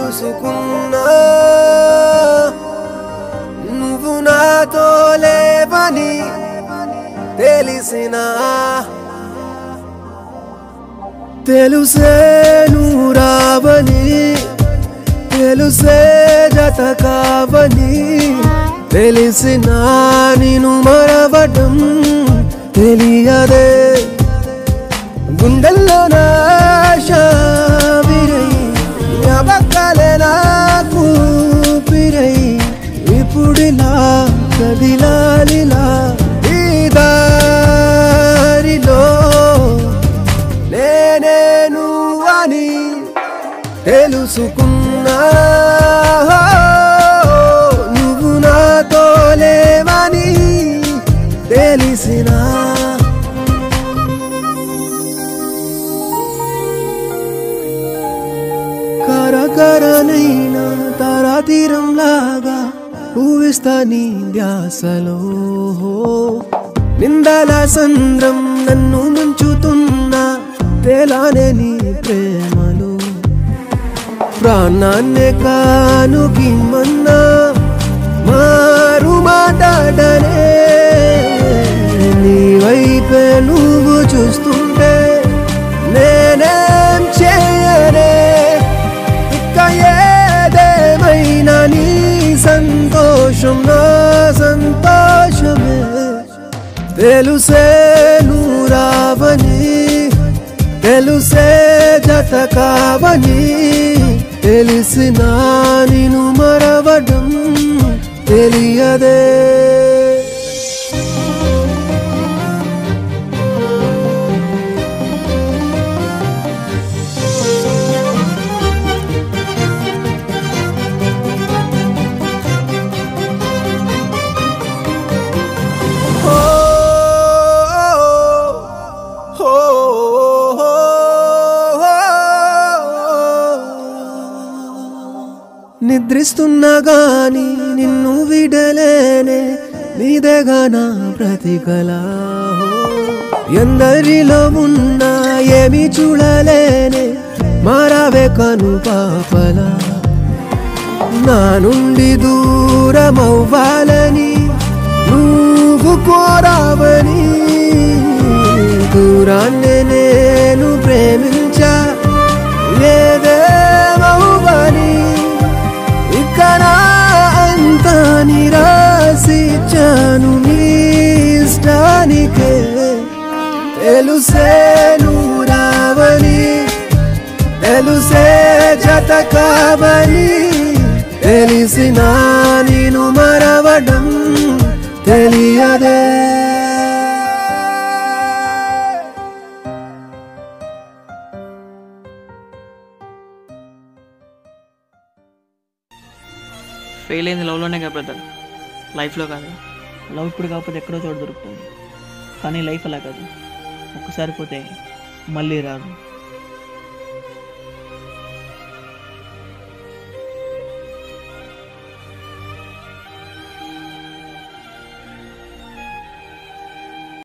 తెలుసుకున్నా నువ్వు నాతో లేవని తెలిసినా తెలుసే నువ్వు రావని తెలుసే జత కావని తెలిసినా నిన్ను మరవడం తెలియదే గుండెల్లో నాశ విరై జ్ఞాపకాలే నాకు పిరై ఇప్పుడిలా కదిలాలిలా ఈ దారిలో నేనే నువ్వని తెలుసుకున్నా నువ్వు నాతో లేవని తెలిసినా కరకరనైనా తారాతీరంలాగా ఊవిస్తా నీ ధ్యాసలో నిందల సంద్రం నన్ను ముంచుతున్నా తేలానే నీ ప్రేమలో ప్రాణాన్నే కానుకిమ్మన్నా మారు మాట్లాడనే నీ వైపే నువ్వు చూస్తుంటే నేనేం చేయనే ఇక ఏదేమైనా నీ సంతోషం నా సంతోషమే తెలుసే నువ్వు రావని తెలుసే జత కావని తెలిసినా నిన్ను మరవడం తెలియదే నిద్రిస్తున్నా గాని నిన్ను విడలేనే నీదేగా నా ప్రతికలా ఎందరిలో ఉన్నా ఏమి చూడలేనే మారావే కను పాపలా నా నుండి దూరమవ్వాలని నువ్వు కోరావని దూరాన్నే నేను ప్రేమించా ఏదేమవ్వని అంతా నిరాశించాను నీ ఇష్టానికే తెలుసే నువ్వు రావని తెలుసే జత కావని తెలిసినా నిన్ను మరవడం తెలియదే ఫెయిల్ అయింది లవ్లోనే కదా బ్రదర్, లైఫ్లో కాదు. లవ్ ఇప్పుడు కాకపోతే ఎక్కడో చోటు దొరుకుతుంది, కానీ లైఫ్ అలా కాదు, ఒక్కసారి పోతే మళ్ళీ రాదు.